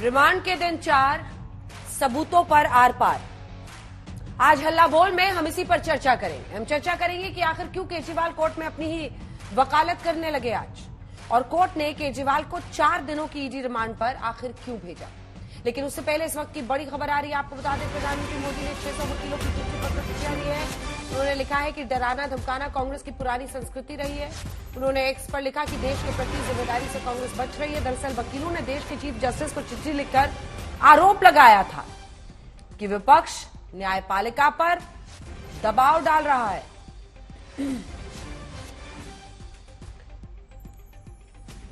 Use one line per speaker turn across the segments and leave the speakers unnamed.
Remand के दिन 4 सबूतों पर आर पार। आज हल्ला बोल में हम इसी पर चर्चा करेंगे। हम चर्चा करेंगे कि आखिर क्यों केजरीवाल कोर्ट में अपनी ही वकालत करने लगे आज, और कोर्ट ने केजरीवाल को 4 दिनों की ईडी रिमांड पर आखिर क्यों भेजा। लेकिन उससे पहले इस वक्त की बड़ी खबर आ रही है। आपको बता दें, प्रधानमंत्री मोदी ने 600 वकीलों की चिट्ठी पर प्रतिक्रिया दी है। उन्होंने लिखा है कि डराना धमकाना कांग्रेस की पुरानी संस्कृति रही है। उन्होंने एक्स पर लिखा कि देश के प्रति जिम्मेदारी से कांग्रेस बच रही है। दरअसल वकीलों ने देश के चीफ जस्टिस को चिट्ठी लिखकर आरोप लगाया था कि विपक्ष न्यायपालिका पर दबाव डाल रहा है।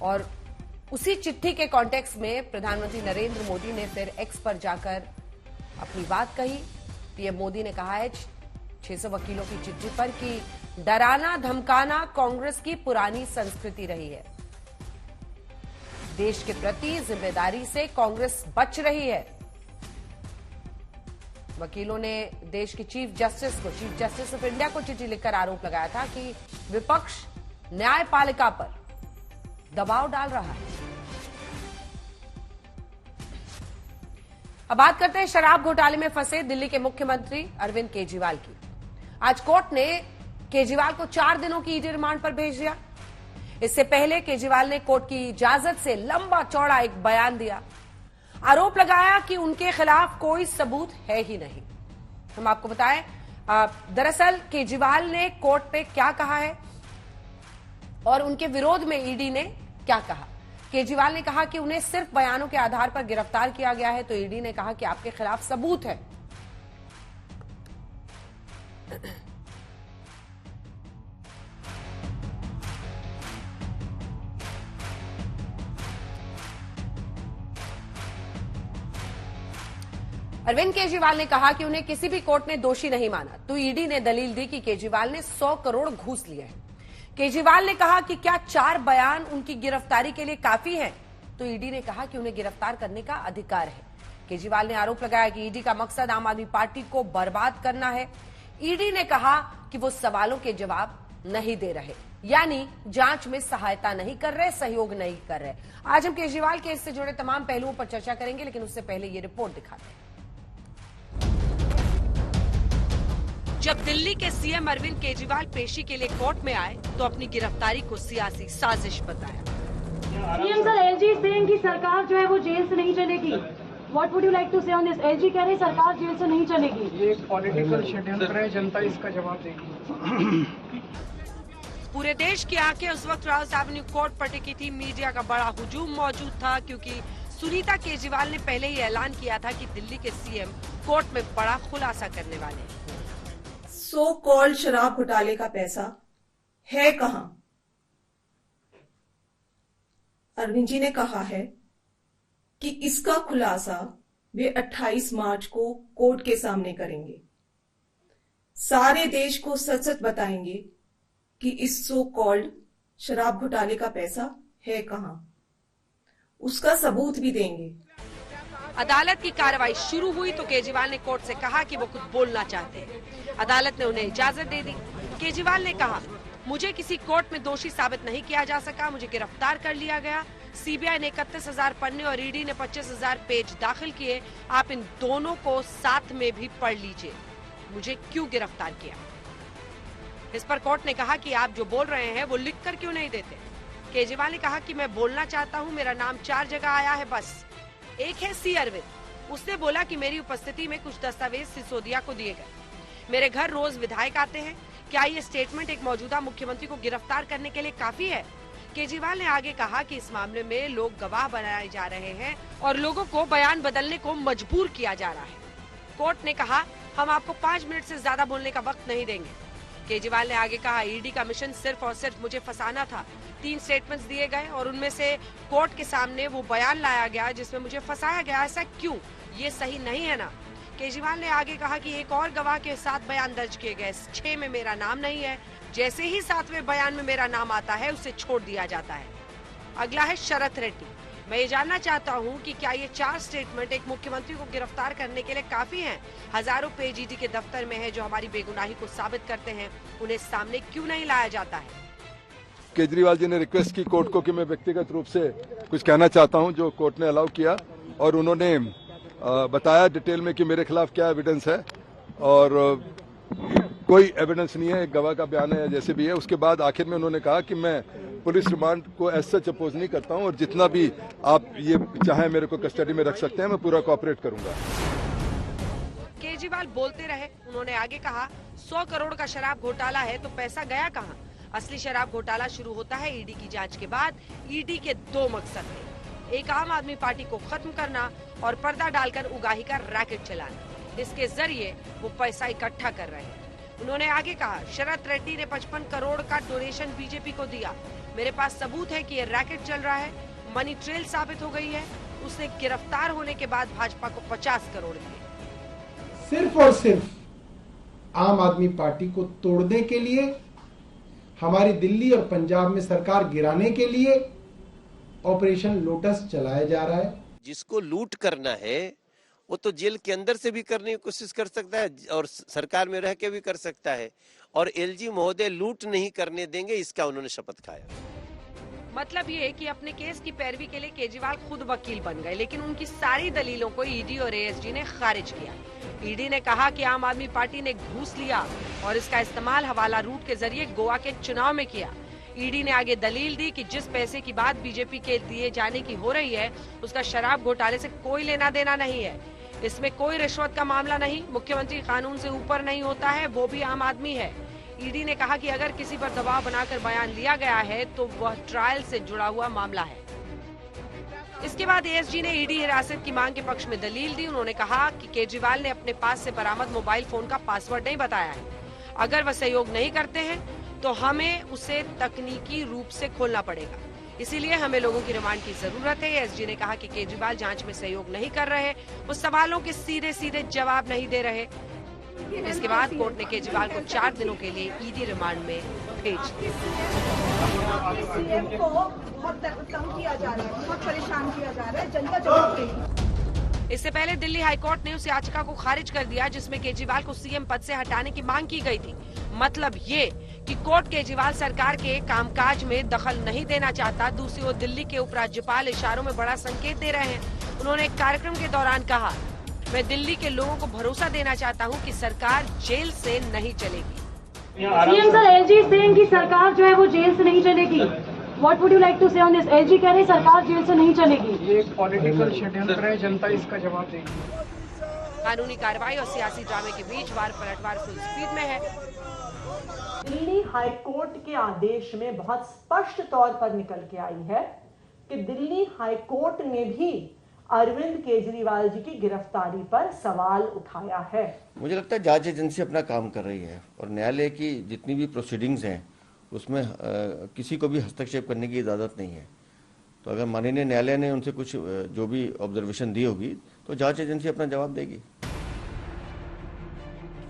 और उसी चिट्ठी के कॉन्टेक्स्ट में प्रधानमंत्री नरेंद्र मोदी ने फिर एक्स पर जाकर अपनी बात कही। पीएम मोदी ने कहा है 600 वकीलों की चिट्ठी पर कि डराना धमकाना कांग्रेस की पुरानी संस्कृति रही है। देश के प्रति जिम्मेदारी से कांग्रेस बच रही है। वकीलों ने देश के चीफ जस्टिस ऑफ इंडिया को चिट्ठी लिखकर आरोप लगाया था कि विपक्ष न्यायपालिका पर दबाव डाल रहा है। अब बात करते हैं शराब घोटाले में फंसे दिल्ली के मुख्यमंत्री अरविंद केजरीवाल की। आज कोर्ट ने केजरीवाल को 4 दिनों की ईडी रिमांड पर भेज दिया। इससे पहले केजरीवाल ने कोर्ट की इजाजत से लंबा चौड़ा एक बयान दिया। आरोप लगाया कि उनके खिलाफ कोई सबूत है ही नहीं। हम आपको बताएं, दरअसल केजरीवाल ने कोर्ट पे क्या कहा है और उनके विरोध में ईडी ने क्या कहा। केजरीवाल ने कहा कि उन्हें सिर्फ बयानों के आधार पर गिरफ्तार किया गया है, तो ईडी ने कहा कि आपके खिलाफ सबूत है। अरविंद केजरीवाल ने कहा कि उन्हें किसी भी कोर्ट ने दोषी नहीं माना, तो ईडी ने दलील दी कि केजरीवाल ने 100 करोड़ घूस लिए हैं। केजरीवाल ने कहा कि क्या 4 बयान उनकी गिरफ्तारी के लिए काफी हैं, तो ईडी ने कहा कि उन्हें गिरफ्तार करने का अधिकार है। केजरीवाल ने आरोप लगाया कि ईडी का मकसद आम आदमी पार्टी को बर्बाद करना है। ईडी ने कहा कि वो सवालों के जवाब नहीं दे रहे, यानी जांच में सहायता नहीं कर रहे, सहयोग नहीं कर रहे। आज हम केजरीवाल केस से जुड़े तमाम पहलुओं पर चर्चा करेंगे, लेकिन उससे पहले ये रिपोर्ट दिखाते हैं। जब दिल्ली के सीएम अरविंद केजरीवाल पेशी के लिए कोर्ट में आए तो अपनी गिरफ्तारी को सियासी साजिश बताया।
सीएम सर, एलजी सेइंग कि सरकार जो है वो जेल से नहीं चलेगी। What would you like to say on this? LG कह रहे सरकार जेल से नहीं चलेगी।
ये पॉलिटिकल षड्यंत्र है, जनता इसका जवाब देगी।
पूरे देश की आंखें उस वक्त राउस एवेन्यू कोर्ट पर टिकी थी। मीडिया का बड़ा हुजूम मौजूद था, क्योंकि सुनीता केजरीवाल ने पहले ही ऐलान किया था कि दिल्ली के सीएम कोर्ट में बड़ा खुलासा करने वाले हैं।
सो कॉल्ड शराब घोटाले का पैसा है कहां? अरविंद जी ने कहा है कि इसका खुलासा वे 28 मार्च को कोर्ट के सामने करेंगे। सारे देश को सच सच बताएंगे कि इस सो कॉल्ड शराब घोटाले का पैसा है कहां। उसका सबूत भी देंगे।
अदालत की कार्रवाई शुरू हुई तो केजरीवाल ने कोर्ट से कहा कि वो कुछ बोलना चाहते हैं। अदालत ने उन्हें इजाजत दे दी। केजरीवाल ने कहा, मुझे किसी कोर्ट में दोषी साबित नहीं किया जा सका, मुझे गिरफ्तार कर लिया गया। सीबीआई ने 31,000 पन्ने और ईडी ने 25,000 पेज दाखिल किए। आप इन दोनों को साथ में भी पढ़ लीजिए। मुझे क्यों गिरफ्तार किया? इस पर कोर्ट ने कहा कि आप जो बोल रहे हैं वो लिख कर क्यों नहीं देते। केजरीवाल ने कहा कि मैं बोलना चाहता हूँ, मेरा नाम 4 जगह आया है बस। एक है सी अरविंद, उसने बोला कि मेरी उपस्थिति में कुछ दस्तावेज सिसोदिया को दिए गए। मेरे घर रोज विधायक आते हैं। क्या ये स्टेटमेंट एक मौजूदा मुख्यमंत्री को गिरफ्तार करने के लिए काफी है? केजरीवाल ने आगे कहा कि इस मामले में लोग गवाह बनाए जा रहे हैं और लोगों को बयान बदलने को मजबूर किया जा रहा है। कोर्ट ने कहा, हम आपको 5 मिनट से ज्यादा बोलने का वक्त नहीं देंगे। केजरीवाल ने आगे कहा, ईडी का मिशन सिर्फ और सिर्फ मुझे फंसाना था। 3 स्टेटमेंट्स दिए गए और उनमें से कोर्ट के सामने वो बयान लाया गया जिसमें मुझे फंसाया गया। ऐसा क्यों? ये सही नहीं है ना। केजरीवाल ने आगे कहा कि एक और गवाह के 7 बयान दर्ज किए गए, 6 में मेरा नाम नहीं है। जैसे ही 7वें बयान में मेरा नाम आता है उसे छोड़ दिया जाता है। अगला है शरत रेड्डी। मैं ये जानना चाहता हूँ कि क्या ये 4 स्टेटमेंट एक मुख्यमंत्री को गिरफ्तार करने के लिए काफी हैं? हजारों पेज ईडी के दफ्तर में है जो हमारी बेगुनाही को साबित करते हैं, उन्हें सामने क्यों नहीं लाया जाता है?
केजरीवाल जी ने रिक्वेस्ट की कोर्ट को कि मैं व्यक्तिगत रूप से कुछ कहना चाहता हूं, जो कोर्ट ने अलाउ किया। और उन्होंने बताया डिटेल में कि मेरे खिलाफ क्या एविडेंस है, और कोई एविडेंस नहीं है, एक गवाह का बयान है या जैसे भी है। उसके बाद आखिर में उन्होंने कहा कि मैं पुलिस रिमांड को एज सच अपोज नहीं करता हूं, और जितना भी आप ये चाहे मेरे को कस्टडी में रख सकते हैं, मैं पूरा कोऑपरेट करूंगा।
केजरीवाल बोलते रहे। उन्होंने आगे कहा, 100 करोड़ का शराब घोटाला है तो पैसा गया कहां? असली शराब घोटाला शुरू होता है ईडी की जांच के बाद। ईडी के 2 मकसद थे, एक आम आदमी पार्टी को खत्म करना और पर्दा डालकर उगाही का रैकेट चलाना। इसके जरिए वो पैसा इकट्ठा कर रहे हैं। उन्होंने आगे कहा, शरद रेड्डी ने 55 करोड़ का डोनेशन बीजेपी को दिया। मेरे पास सबूत है कि ये रैकेट चल रहा है, मनी ट्रेल साबित हो गई है। उसने गिरफ्तार होने के बाद भाजपा को 50 करोड़ दिए।
सिर्फ और सिर्फ आम आदमी पार्टी को तोड़ने के लिए, हमारी दिल्ली और पंजाब में सरकार गिराने के लिए ऑपरेशन लोटस चलाया जा रहा है।
जिसको लूट करना है वो तो जेल के अंदर से भी करने की कोशिश कर सकता है और सरकार में रह के भी कर सकता है, और एलजी महोदय लूट नहीं करने देंगे, इसका उन्होंने शपथ खाया।
मतलब ये कि अपने केस की पैरवी के लिए केजरीवाल खुद वकील बन गए, लेकिन उनकी सारी दलीलों को ईडी और एएसजी ने खारिज किया। ईडी ने कहा कि आम आदमी पार्टी ने घूस लिया और इसका इस्तेमाल हवाला रूट के जरिए गोवा के चुनाव में किया। ईडी ने आगे दलील दी कि जिस पैसे की बात बीजेपी के दिए जाने की हो रही है, उसका शराब घोटाले से कोई लेना देना नहीं है। इसमें कोई रिश्वत का मामला नहीं, मुख्यमंत्री कानून से ऊपर नहीं होता है, वो भी आम आदमी है। ईडी ने कहा कि अगर किसी पर दबाव बनाकर बयान लिया गया है तो वह ट्रायल से जुड़ा हुआ मामला है। इसके बाद एएसजी ने ईडी हिरासत की मांग के पक्ष में दलील दी। उन्होंने कहा कि केजरीवाल ने अपने पास से बरामद मोबाइल फोन का पासवर्ड नहीं बताया है। अगर वह सहयोग नहीं करते हैं तो हमें उसे तकनीकी रूप से खोलना पड़ेगा, इसीलिए हमें लोगों की रिमांड की जरूरत है। एएसजी ने कहा कि केजरीवाल जांच में सहयोग नहीं कर रहे, वो सवालों के सीधे सीधे जवाब नहीं दे रहे। इसके बाद कोर्ट ने केजरीवाल को 4 दिनों के लिए ईडी रिमांड में भेज दिया।
सीएम को बहुत तंग किया जा रहा है, बहुत परेशान किया जा रहा है, जनता जवाब देगी।
इससे पहले दिल्ली हाईकोर्ट ने उस याचिका को खारिज कर दिया जिसमें केजरीवाल को सीएम पद से हटाने की मांग की गई थी। मतलब ये कि कोर्ट केजरीवाल सरकार के कामकाज में दखल नहीं देना चाहता। दूसरी ओर दिल्ली के उपराज्यपाल इशारों में बड़ा संकेत दे रहे हैं। उन्होंने एक कार्यक्रम के दौरान कहा, मैं दिल्ली के लोगों को भरोसा देना चाहता हूं कि सरकार जेल से नहीं चलेगी।
CM sir, LG is saying कि सरकार जो है वो जेल से नहीं चलेगी। What would you like to say on this? LG कह रहे सरकार जेल से नहीं चलेगी।
ये एक पॉलिटिकल षड्यंत्र है, जनता इसका जवाब देगी।
कानूनी कार्रवाई और सियासी ड्रामे के बीच वार पलटवार फुल स्पीड में है।
दिल्ली हाईकोर्ट के आदेश में बहुत स्पष्ट तौर पर निकल के आई है कि दिल्ली हाईकोर्ट ने भी अरविंद केजरीवाल जी की गिरफ्तारी पर सवाल उठाया है।
मुझे लगता है जांच एजेंसी अपना काम कर रही है और न्यायालय की जितनी भी प्रोसीडिंग्स हैं उसमें किसी को भी हस्तक्षेप करने की इजाज़त नहीं है। तो अगर माननीय न्यायालय ने उनसे कुछ जो भी ऑब्जर्वेशन दी होगी तो जांच एजेंसी अपना जवाब देगी।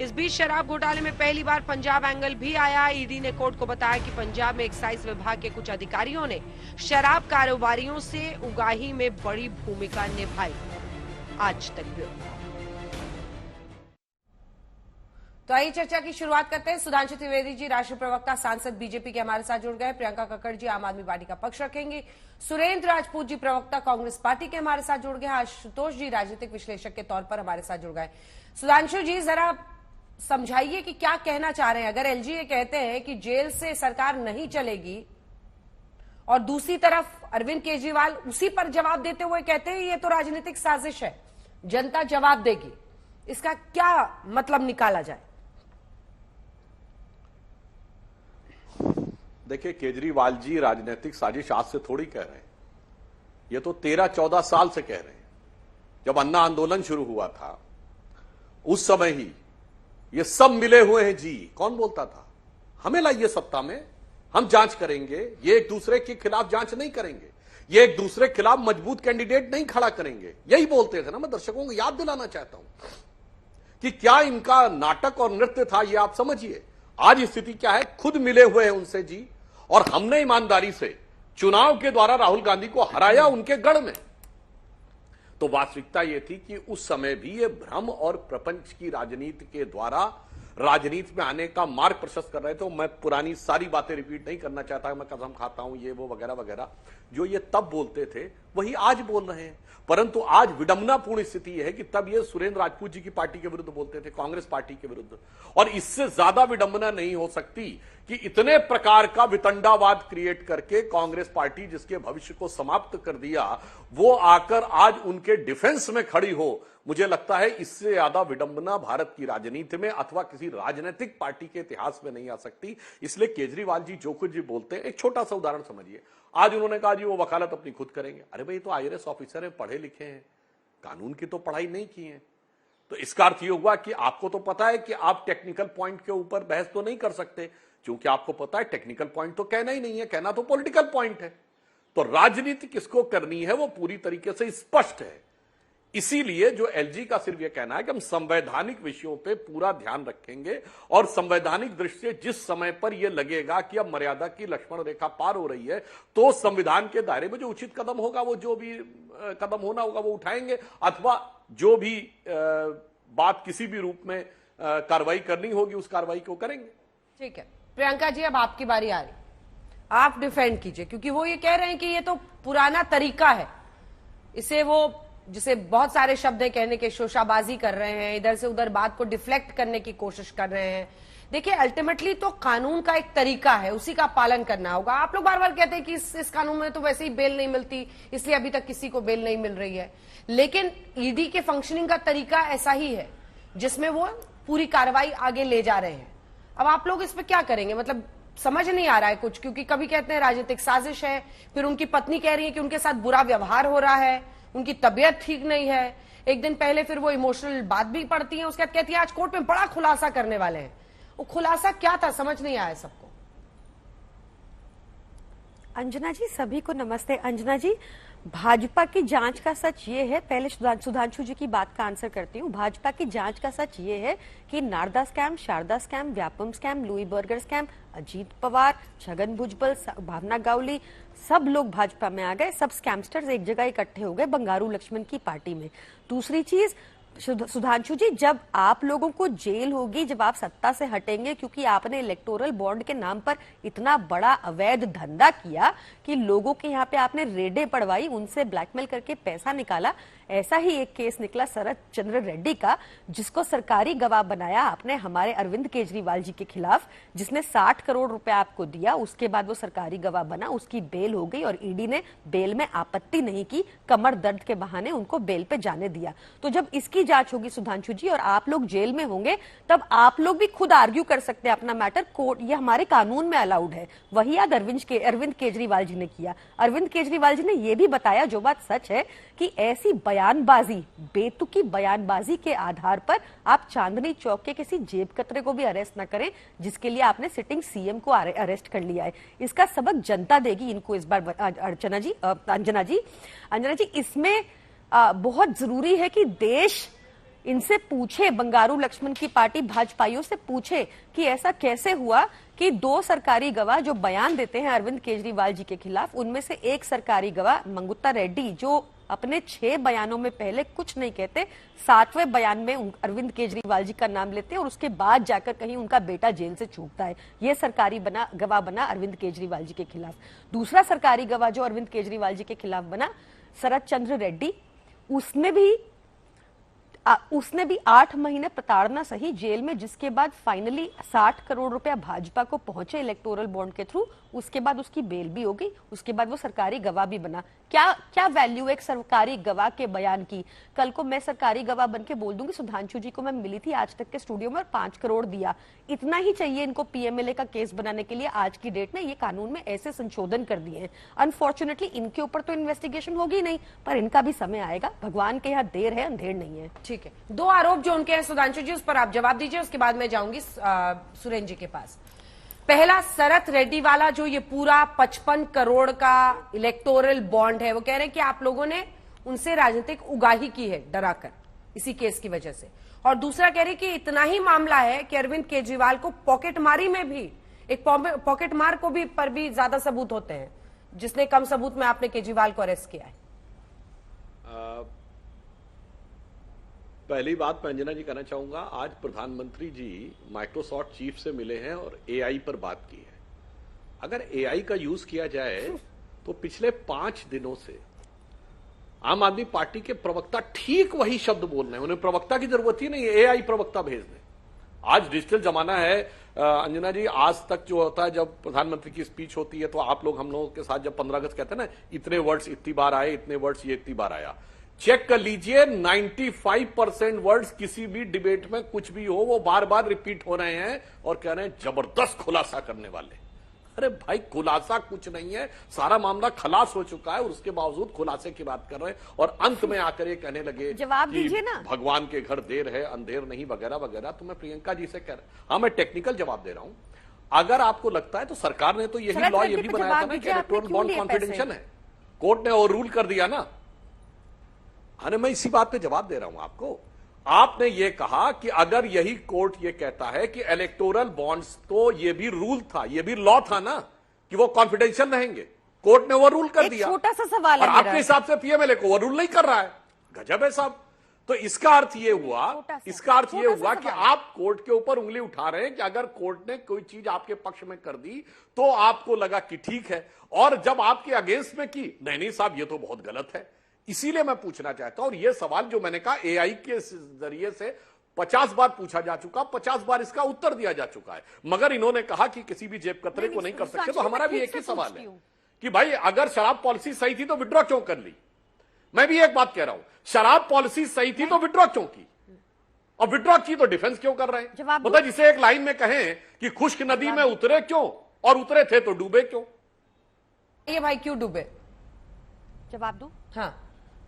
इस बीच शराब घोटाले में पहली बार पंजाब एंगल भी आया। ईडी ने कोर्ट को बताया कि पंजाब में एक्साइज विभाग के कुछ अधिकारियों ने शराब कारोबारियों से उगाही में बड़ी भूमिका निभाई। आज तक ब्यूरो। तो आइए चर्चा की शुरुआत करते हैं। सुधांशु त्रिवेदी जी, राष्ट्रीय प्रवक्ता, सांसद बीजेपी के हमारे साथ जुड़ गए। प्रियंका कक्कड़ जी आम आदमी पार्टी का पक्ष रखेंगे। सुरेंद्र राजपूत जी, प्रवक्ता, कांग्रेस पार्टी के हमारे साथ जुड़ गए। आशुतोष जी राजनीतिक विश्लेषक के तौर पर हमारे साथ जुड़ गए। सुधांशु जी, जरा समझाइए कि क्या कहना चाह रहे हैं। अगर एलजी ये कहते हैं कि जेल से सरकार नहीं चलेगी और दूसरी तरफ अरविंद केजरीवाल उसी पर जवाब देते हुए कहते हैं ये तो राजनीतिक साजिश है, जनता जवाब देगी, इसका क्या मतलब निकाला जाए?
देखिए, केजरीवाल जी राजनीतिक साजिश आज से थोड़ी कह रहे हैं, ये तो 13-14 साल से कह रहे हैं। जब अन्ना आंदोलन शुरू हुआ था उस समय ही ये सब मिले हुए हैं जी। कौन बोलता था हमें लाइए सत्ता में, हम जांच करेंगे। ये एक दूसरे के खिलाफ जांच नहीं करेंगे, ये एक दूसरे के खिलाफ मजबूत कैंडिडेट नहीं खड़ा करेंगे, यही बोलते थे ना। मैं दर्शकों को याद दिलाना चाहता हूं कि क्या इनका नाटक और नृत्य था, ये आप समझिए। आज स्थिति क्या है, खुद मिले हुए हैं उनसे जी, और हमने ईमानदारी से चुनाव के द्वारा राहुल गांधी को हराया उनके गढ़ में। तो वास्तविकता यह थी कि उस समय भी ये भ्रम और प्रपंच की राजनीति के द्वारा राजनीति में आने का मार्ग प्रशस्त कर रहे थे। मैं पुरानी सारी बातें रिपीट नहीं करना चाहता, मैं कसम खाता हूं ये वो वगैरह वगैरह। जो ये तब बोलते थे वही आज बोल रहे हैं। परंतु आज विडंबनापूर्ण स्थिति यह है कि तब ये सुरेंद्र राजपूत जी की पार्टी के विरुद्ध बोलते थे, कांग्रेस पार्टी के विरुद्ध। और इससे ज्यादा विडंबना नहीं हो सकती कि इतने प्रकार का वितंडावाद क्रिएट करके कांग्रेस पार्टी जिसके भविष्य को समाप्त कर दिया, वो आकर आज उनके डिफेंस में खड़ी हो। मुझे लगता है इससे ज्यादा विडंबना भारत की राजनीति में अथवा किसी राजनीतिक पार्टी के इतिहास में नहीं आ सकती। इसलिए केजरीवाल जी जो कुछ जी बोलते हैं, एक छोटा सा उदाहरण समझिए। आज उन्होंने कहा जी वो वकालत अपनी खुद करेंगे। अरे भाई, तो IAS ऑफिसर हैं, पढ़े लिखे हैं, कानून की तो पढ़ाई नहीं की है। तो इसका अर्थ ये हुआ कि आपको तो पता है कि आप टेक्निकल पॉइंट के ऊपर बहस तो नहीं कर सकते, क्योंकि आपको पता है टेक्निकल पॉइंट तो कहना ही नहीं है, कहना तो पॉलिटिकल पॉइंट है। तो राजनीति किसको करनी है वो पूरी तरीके से स्पष्ट है। इसीलिए जो LG का सिर्फ यह कहना है कि हम संवैधानिक विषयों पे पूरा ध्यान रखेंगे और संवैधानिक दृष्टि से जिस समय पर यह लगेगा कि अब मर्यादा की लक्ष्मण रेखा पार हो रही है, तो संविधान के दायरे में जो उचित कदम होगा, वो जो भी कदम होना होगा वो उठाएंगे, अथवा जो भी बात किसी भी रूप में कार्रवाई करनी होगी उस कार्रवाई को करेंगे।
ठीक है प्रियंका जी, अब आपकी बारी आ रही, आप डिफेंड कीजिए, क्योंकि वो ये कह रहे हैं कि ये तो पुराना तरीका है, इसे वो जिसे बहुत सारे शब्द है कहने के, शोशाबाजी कर रहे हैं, इधर से उधर बात को डिफ्लेक्ट करने की कोशिश कर रहे हैं। देखिए अल्टीमेटली तो कानून का एक तरीका है, उसी का पालन करना होगा। आप लोग बार बार कहते हैं कि इस कानून में तो वैसे ही बेल नहीं मिलती, इसलिए अभी तक किसी को बेल नहीं मिल रही है, लेकिन ईडी के फंक्शनिंग का तरीका ऐसा ही है जिसमें वो पूरी कार्रवाई आगे ले जा रहे हैं। अब आप लोग इस पर क्या करेंगे? मतलब समझ नहीं आ रहा है कुछ, क्योंकि कभी कहते हैं राजनीतिक साजिश है, फिर उनकी पत्नी कह रही है कि उनके साथ बुरा व्यवहार हो रहा है, उनकी तबीयत ठीक नहीं है। एक दिन पहले फिर वो इमोशनल बात भी पढ़ती हैं, उसके बाद कहती है आज कोर्ट में बड़ा खुलासा करने वाले हैं। वो खुलासा क्या था समझ नहीं आया सबको।
अंजना जी, सभी को नमस्ते। अंजना जी, भाजपा की जांच का सच ये है, पहले सुधांशु जी की बात का आंसर करती हूँ। भाजपा की जांच का सच ये है कि Narada scam, Sharada scam, Vyapam scam, Louis Berger scam, Ajit Pawar, Chhagan Bhujbal, Bhavana Gawali, सब लोग भाजपा में आ गए, सब स्कैमस्टर्स एक जगह इकट्ठे हो गए बंगारू लक्ष्मण की पार्टी में। दूसरी चीज, सुधांशु जी, जब आप लोगों को जेल होगी, जब आप सत्ता से हटेंगे, क्योंकि आपने इलेक्टोरल बॉन्ड के नाम पर इतना बड़ा अवैध धंधा किया कि लोगों के यहाँ पे आपने रेडें पड़वाई, उनसे ब्लैकमेल करके पैसा निकाला। ऐसा ही एक केस निकला शरद चंद्र रेड्डी का, जिसको सरकारी गवाह बनाया आपने हमारे अरविंद केजरीवाल जी के खिलाफ, जिसने 60 करोड़ रुपया आपको दिया। उसके बाद वो सरकारी गवाह बना, उसकी बेल हो गई और ईडी ने बेल में आपत्ति नहीं की, कमर दर्द के बहाने उनको बेल पे जाने दिया। तो जब इसकी जांच होगी सुधांशु जी और आप लोग जेल में होंगे, तब आप लोग भी खुद आर्ग्यू कर सकते हैं अपना मैटर, कोर्ट ये हमारे कानून में अलाउड है। वही याद अरविंद केजरीवाल जी ने किया। अरविंद केजरीवाल जी ने यह भी बताया, जो बात सच है, कि ऐसी बयानबाजी, बेतुकी बयानबाजी के आधार पर आप चांदनी चौक के किसी जेब कतरे को भी अरेस्ट न करें, जिसके लिए आपने सिटिंग सीएम को अरेस्ट कर लिया है। इसका सबक जनता देगी इनको इस बार। अंजना जी, इसमें बहुत जरूरी है कि देश इनसे पूछे, बंगारू लक्ष्मण की पार्टी भाजपाइयों से पूछे कि ऐसा कैसे हुआ कि 2 सरकारी गवाह जो बयान देते हैं अरविंद केजरीवाल जी के खिलाफ, उनमें से एक सरकारी गवाह मंगुत्ता रेड्डी, जो अपने 6 बयानों में पहले कुछ नहीं कहते, 7वें बयान में अरविंद केजरीवाल जी का नाम लेते हैं और उसके बाद जाकर कहीं उनका बेटा जेल से छूटता है। ये सरकारी गवाह बना अरविंद केजरीवाल जी के खिलाफ। दूसरा सरकारी गवाह जो अरविंद केजरीवाल जी के खिलाफ बना, शरद चंद्र रेड्डी, उसने भी 8 महीने प्रताड़ना सही जेल में, जिसके बाद फाइनली 60 करोड़ रुपया भाजपा को पहुंचे इलेक्टोरल बॉन्ड के थ्रू। उसके बाद उसकी बेल भी हो गई, उसके बाद वो सरकारी गवाह भी बना। क्या वैल्यू एक सरकारी गवाह के बयान की? कल को मैं सरकारी गवाह बन के बोल दूंगी सुधांशु जी को मैं मिली थी आज तक के स्टूडियो में और 5 करोड़ दिया, इतना ही चाहिए इनको पीएमएलए का केस बनाने के लिए। आज की डेट में ये कानून में ऐसे संशोधन कर दिए हैं। अनफॉर्चुनेटली इनके ऊपर तो इन्वेस्टिगेशन होगी नहीं, पर इनका भी समय आएगा। भगवान के यहाँ देर है, अंधेर नहीं है।
ठीक है, 2 आरोप जो उनके हैं सुधांशु जी, उस पर आप जवाब दीजिए, उसके बाद मैं जाऊंगी सुरेंद्र जी के पास। पहला, शरद रेड्डी वाला जो ये पूरा 55 करोड़ का इलेक्टोरल बॉन्ड है, वो कह रहे हैं कि आप लोगों ने उनसे राजनीतिक उगाही की है डराकर, इसी केस की वजह से। और दूसरा कह रहे कि इतना ही मामला है कि अरविंद केजरीवाल को पॉकेटमारी में भी, एक पॉकेटमार को भी पर भी ज्यादा सबूत होते हैं, जिसने कम सबूत में आपने केजरीवाल को अरेस्ट किया है।
पहली बात मैं अंजना जी कहना चाहूंगा, आज प्रधानमंत्री जी माइक्रोसॉफ्ट चीफ से मिले हैं और एआई पर बात की है। अगर एआई का यूज किया जाए तो पिछले 5 दिनों से आम आदमी पार्टी के प्रवक्ता ठीक वही शब्द बोल रहे हैं। उन्हें प्रवक्ता की जरूरत ही नहीं है, एआई प्रवक्ता भेज दें। आज डिजिटल जमाना है अंजना जी। आज तक जो होता है, जब प्रधानमंत्री की स्पीच होती है तो आप लोग हम लोगों के साथ जब 15 अगस्त कहते हैं ना, इतने वर्ड्स इतनी बार आए, इतने वर्ड्स ये इतनी बार आया, चेक कर लीजिए 95% वर्ड्स किसी भी डिबेट में कुछ भी हो वो बार बार रिपीट हो रहे हैं और कह रहे हैं जबरदस्त खुलासा करने वाले। अरे भाई, खुलासा कुछ नहीं है, सारा मामला खलास हो चुका है और उसके बावजूद खुलासे की बात कर रहे हैं। और अंत में आकर ये कहने लगे
जवाब दीजिए ना,
भगवान के घर देर है अंधेर नहीं वगैरह वगैरह। तो मैं प्रियंका जी से कह रहा, हाँ मैं टेक्निकल जवाब दे रहा हूं। अगर आपको लगता है तो सरकार ने तो यही लॉ ये भी बनाया था ना कि इलेक्टोरल बॉन्ड कॉन्फिडेंशियल है, कोर्ट ने ओवर रूल कर दिया ना। अरे मैं इसी बात पे जवाब दे रहा हूं आपको। आपने ये कहा कि अगर यही कोर्ट ये कहता है कि इलेक्टोरल बॉन्ड्स, तो ये भी रूल था, ये भी लॉ था ना कि वो कॉन्फिडेंशियल रहेंगे, कोर्ट ने ओवर रूल कर दिया।
छोटा सा सवाल
और
है
आपके हिसाब से पीएमएलए को ओवर रूल नहीं कर रहा है। गजब है साहब। तो इसका अर्थ ये हुआ कि आप कोर्ट के ऊपर उंगली उठा रहे हैं कि अगर कोर्ट ने कोई चीज आपके पक्ष में कर दी तो आपको लगा कि ठीक है, और जब आपके अगेंस्ट में की, नहीं साहब ये तो बहुत गलत है। इसीलिए मैं पूछना चाहता हूं, और यह सवाल जो मैंने कहा एआई के जरिए से 50 बार पूछा जा चुका, 50 बार इसका उत्तर दिया जा चुका है, मगर इन्होंने कहा कि किसी भी जेब कतरे को नहीं कर सकते। तो हमारा भी एक ही सवाल है कि भाई अगर शराब पॉलिसी सही थी तो विड्रॉ क्यों कर ली। मैं भी एक बात कह रहा हूं, शराब पॉलिसी सही थी तो विड्रॉ क्यों की, और विड्रॉ की तो डिफेंस क्यों कर रहे हैं। मतलब जिसे एक लाइन में कहें कि खुश्क नदी में उतरे क्यों, और उतरे थे तो डूबे क्यों।
ये भाई क्यों डूबे,
जवाब दो।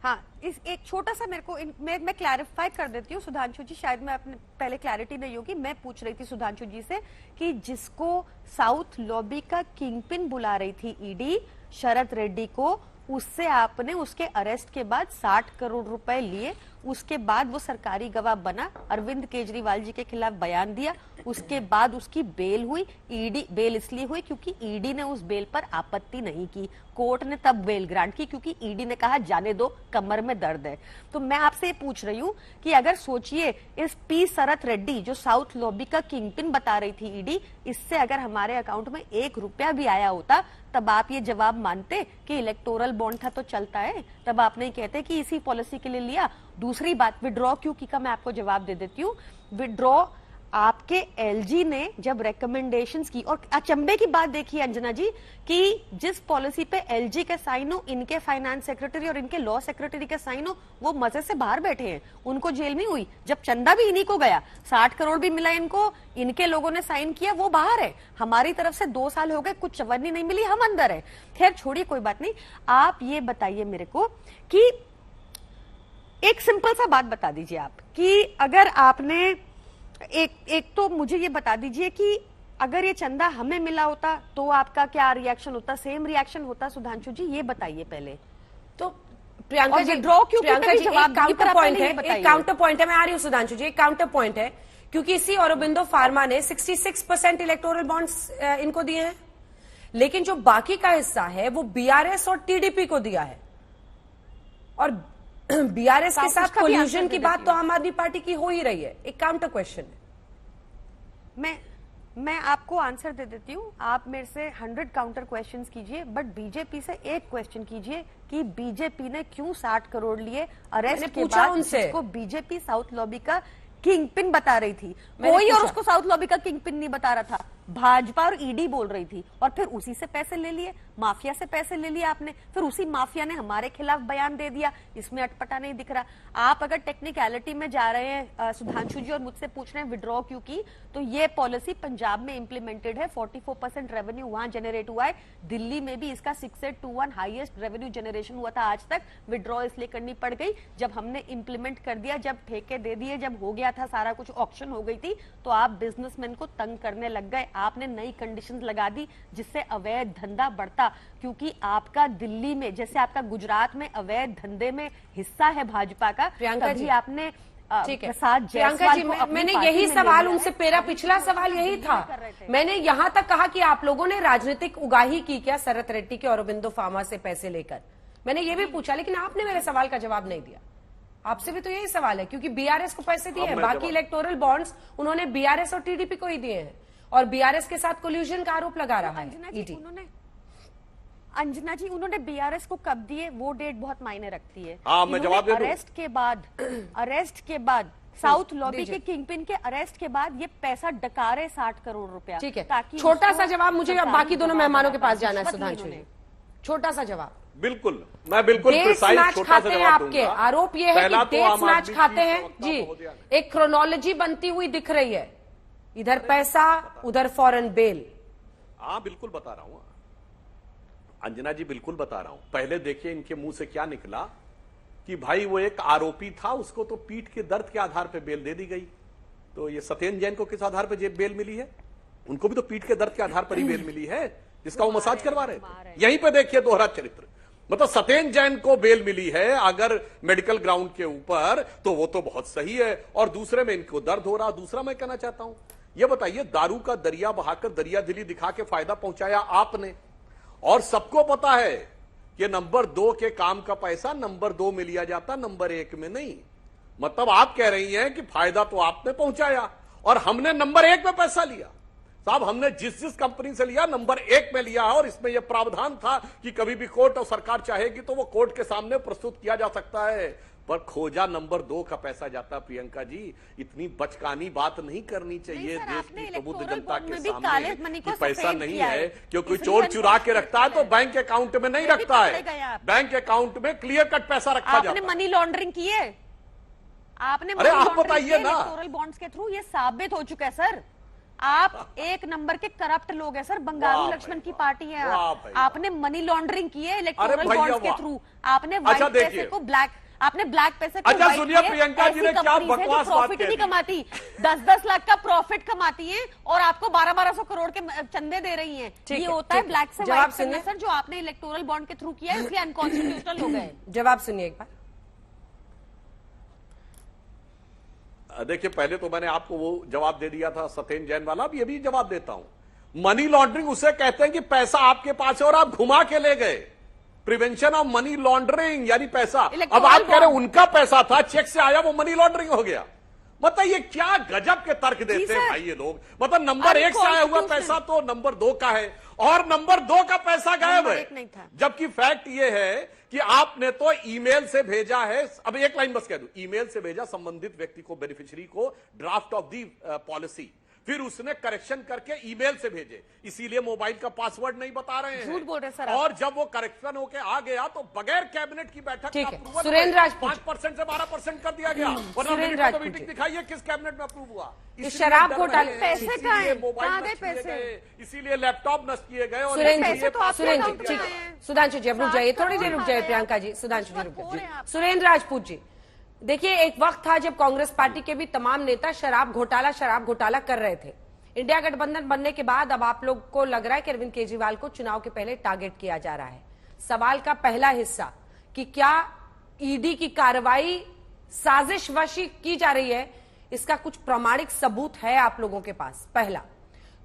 हाँ
इस एक छोटा सा मेरे को मैं क्लैरिफाई कर देती हूँ सुधांशु जी, शायद मैं अपने पहले क्लैरिटी नहीं होगी। मैं पूछ रही थी सुधांशु जी से कि जिसको साउथ लॉबी का किंगपिन बुला रही थी ईडी, शरद रेड्डी को, उससे आपने उसके अरेस्ट के बाद 60 करोड़ रुपए लिए, उसके बाद वो सरकारी गवाह बना, अरविंद केजरीवाल जी के खिलाफ बयान दिया, उसके बाद उसकी बेल हुई। ईडी बेल इसलिए हुई क्योंकि ईडी ने उस बेल पर आपत्ति नहीं की, कोर्ट ने तब बेल ग्रांट की क्योंकि ईडी ने कहा जाने दो, कमर में दर्द है। तो मैं आपसे ये पूछ रही हूँ कि अगर सोचिए इस पी शरद रेड्डी जो साउथ लॉबी का किंगपिन बता रही थी ईडी, इससे अगर हमारे अकाउंट में 1 रुपया भी आया होता तब आप ये जवाब मानते कि इलेक्टोरल बॉन्ड था तो चलता है, तब आप नहीं कहते कि इसी पॉलिसी के लिए लिया। दूसरी बात, विड्रॉ क्यों की का मैं आपको जवाब दे देती हूँ। विड्रॉ आपके एलजी ने जब रिकमेंडेशंस की, और अचंभे की बात देखिए अंजना जी कि जिस पॉलिसी पे एलजी के साइन हो, इनके फाइनेंस सेक्रेटरी और इनके लॉ सेक्रेटरी के साइन हो, वो मजे से बाहर बैठे हैं, उनको जेल नहीं हुई। जब चंदा भी इन्हीं को गया, 60 करोड़ भी मिला इनको, इनके लोगों ने साइन किया, वो बाहर है। हमारी तरफ से 2 साल हो गए, कुछ चवन्नी नहीं मिली, हम अंदर है। खैर छोड़िए, कोई बात नहीं। आप ये बताइए मेरे को कि एक सिंपल सा बात बता दीजिए आप कि अगर आपने एक तो मुझे ये बता दीजिए कि अगर ये चंदा हमें मिला होता तो आपका क्या रिएक्शन होता, सेम रिएक्शन होता सुधांशु जी, ये बताइए पहले।
तो प्रियंका जी,
ड्रॉ क्यों,
प्रियंका जी, एक काउंटर पॉइंट है, मैं आ रही हूँ सुधांशु जी, एक काउंटर पॉइंट है क्योंकि इसी औरोबिंदो फार्मा ने 66% इलेक्टोरल बॉन्ड्स इनको दिए हैं, लेकिन जो बाकी का हिस्सा है वो बीआरएस और टीडीपी को दिया है, और बीआरएस के साथ कोल्यूशन की बात तो आम आदमी पार्टी की हो ही रही है। एक काउंटर क्वेश्चन है,
मैं आपको आंसर दे देती हूँ, आप मेरे से 100 काउंटर क्वेश्चंस कीजिए, बट बीजेपी से एक क्वेश्चन कीजिए कि बीजेपी ने क्यों 60 करोड़ लिए अरेस्ट के बाद उनसे, उसको बीजेपी साउथ लॉबी का किंगपिन बता रही थी, कोई और उसको साउथ लॉबी का किंगपिन नहीं बता रहा था, भाजपा और ईडी बोल रही थी, और फिर उसी से पैसे ले लिए, माफिया से पैसे ले लिए आपने, फिर उसी माफिया ने हमारे खिलाफ बयान दे दिया, इसमें अटपटा नहीं दिख रहा। आप अगर टेक्निकलिटी में जा रहे हैं सुधांशु जी और मुझसे पूछ रहे हैं विड्रॉ क्यों की, तो ये पॉलिसी पंजाब में इंप्लीमेंटेड है, 44% रेवेन्यू वहां जनरेट हुआ है, दिल्ली में भी इसका 6-8-2-1 हाईएस्ट रेवेन्यू जनरेशन हुआ था आज तक। विड्रॉ इसलिए करनी पड़ गई जब हमने इंप्लीमेंट कर दिया, जब ठेके दे दिए, जब हो गया था सारा कुछ, ऑक्शन हो गई थी, तो आप बिजनेसमैन को तंग करने लग गए, आपने नई कंडीशंस लगा दी जिससे अवैध धंधा बढ़ता, क्योंकि आपका दिल्ली में जैसे आपका गुजरात में अवैध धंधे में हिस्सा है भाजपा का, तभी आपने प्रसाद
जायसवाल को मैंने यही सवाल उनसे, मेरा पिछला सवाल यही था, मैंने यहां तक कहा कि आप लोगों ने राजनीतिक उगाही की क्या शरद रेड्डी के औरोबिंदो फार्मा से पैसे लेकर, मैंने ये भी पूछा, लेकिन आपने मेरे सवाल का जवाब नहीं दिया। आपसे भी तो यही सवाल है, क्योंकि बीआरएस को पैसे दिए हैं, बाकी इलेक्टोरल बॉन्ड्स उन्होंने बीआरएस और टीडीपी को ही दिए हैं, और बीआरएस के साथ कोल्यूजन का आरोप लगा रहा है ईडी।
अंजना जी, उन्होंने बीआरएस को कब दिए वो डेट बहुत मायने रखती है।
हाँ, मैं जवाब दे दूं।
अरेस्ट के बाद साउथ लॉबी के किंगपिन के अरेस्ट के बाद ये पैसा डकारे 60 करोड़ रुपया।
ठीक है,
ताकि
छोटा सा जवाब मुझे अब बाकी दोनों मेहमानों के पास जाना है। सुधांशु जी, छोटा सा जवाब।
बिल्कुल, मैं बिल्कुल
डेट्स मैच खाते हैं आपके, आरोप ये है कि डेट्स मैच खाते हैं जी। एक क्रोनोलॉजी बनती हुई दिख रही है, इधर पैसा उधर फॉरेन बेल।
हाँ बिल्कुल बता रहा हूं अंजना जी, बिल्कुल बता रहा हूं। पहले देखिए इनके मुंह से क्या निकला कि भाई वो एक आरोपी था, उसको तो पीठ के दर्द के आधार पर बेल दे दी गई। तो ये सत्येंद्र जैन को किस आधार पर बेल मिली है? उनको भी तो पीठ के दर्द के आधार पर ही बेल मिली है, जिसका वो मसाज करवा रहे थे। यहीं पे देखिए दोहरा चरित्र। मतलब सत्येंद्र जैन को बेल मिली है अगर मेडिकल ग्राउंड के ऊपर, तो वो तो बहुत सही है। और दूसरे में इनको दर्द हो रहा। दूसरा मैं कहना चाहता हूं, ये बताइए, दारू का दरिया बहाकर दरिया दिली दिखा के फायदा पहुंचाया आपने, और सबको पता है कि नंबर 2 के काम का पैसा नंबर 2 में लिया जाता, नंबर 1 में नहीं। मतलब आप कह रही हैं कि फायदा तो आपने पहुंचाया और हमने नंबर 1 में पैसा लिया। साहब, हमने जिस कंपनी से लिया नंबर 1 में लिया है, और इसमें यह प्रावधान था कि कभी भी कोर्ट और सरकार चाहेगी तो वो कोर्ट के सामने प्रस्तुत किया जा सकता है। पर खोजा नंबर 2 का पैसा जाता। प्रियंका जी, इतनी बचकानी बात नहीं करनी चाहिए देश की प्रबुद्ध जनता के सामने कि पैसा नहीं है। क्योंकि चोर चुरा के रखता है तो बैंक अकाउंट में नहीं रखता है, बैंक अकाउंट में क्लियर कट पैसा रखा जाता है।
आपने मनी लॉन्ड्रिंग की है, आपने
अरे आप बताइए ना,
इलेक्टोरल बॉन्ड्स के थ्रू ये साबित हो चुका है सर। आप एक नंबर के करप्ट लोग हैं सर, बंगाली लक्ष्मण की पार्टी है। आपने मनी लॉन्ड्रिंग की है इलेक्टोरल बॉन्ड्स के थ्रू। आपने व्हाइट पैसे को ब्लैक, आपने ब्लैक पैसे को
अच्छा सुनिए, प्रियंका जी ने क्या बकवास बात
प्रॉफिट नहीं कमाती, 10-10 लाख का प्रॉफिट कमाती है और आपको 1200 करोड़ के चंदे दे रही हैं। ये होता है ब्लैक से व्हाइट करना सर, जो आपने इलेक्टोरल बॉन्ड के थ्रू किया है, इसलिए अनकॉन्स्टिट्यूशनल हो गए।
जवाब सुनिए एक बार।
देखिए, पहले तो मैंने आपको वो जवाब दे दिया था सत्येंद्र जैन वाला, अब ये भी जवाब देता हूं। मनी लॉन्ड्रिंग उसे कहते हैं कि पैसा आपके पास है और आप घुमा के ले गए। प्रिवेंशन ऑफ मनी लॉन्ड्रिंग यानी पैसा। अब आप कह रहे उनका पैसा था, चेक से आया, वो मनी लॉन्ड्रिंग हो गया। मतलब ये क्या गजब के तर्क देते हैं भाई ये लोग। मतलब नंबर 1 से आया हुआ पैसा तो नंबर 2 का है और नंबर 2 का पैसा गायब है। जबकि फैक्ट ये है कि आपने तो ईमेल से भेजा है। अब एक लाइन बस कह दूं, ईमेल से भेजा संबंधित व्यक्ति को, बेनिफिशियरी को, ड्राफ्ट ऑफ दी पॉलिसी। फिर उसने करेक्शन करके ईमेल से भेजे, इसीलिए मोबाइल का पासवर्ड नहीं बता रहे हैं।
झूठ बोल रहे सर।
और जब वो करेक्शन होके आ गया तो बगैर कैबिनेट की बैठक
ठीक
का
है,
अप्रूवल
सुरेंद्र राजपूत
5% से 12% कर दिया गया।
सुरेंद्र राजपूत
मीटिंग दिखाइए किस कैबिनेट में अप्रूव हुआ।
इस शराब घोटाले
पैसे कहाँ हैं?
मोबाइल नष्ट किए गए, इसीलिए लैपटॉप नष्ट किए गए। और
सुरेंद्र जी, सुधांशु जी अब रुक जाइए, थोड़ी देर रुक जाइए प्रियंका जी। सुधांशु जी रुक जाइए। सुरेंद्र राजपूत जी, देखिए एक वक्त था जब कांग्रेस पार्टी के भी तमाम नेता शराब घोटाला कर रहे थे। इंडिया गठबंधन बनने के बाद अब आप लोग को लग रहा है कि अरविंद केजरीवाल को चुनाव के पहले टारगेट किया जा रहा है। सवाल का पहला हिस्सा कि क्या ईडी की कार्रवाई साजिशवश की जा रही है, इसका कुछ प्रामाणिक सबूत है आप लोगों के पास? पहला।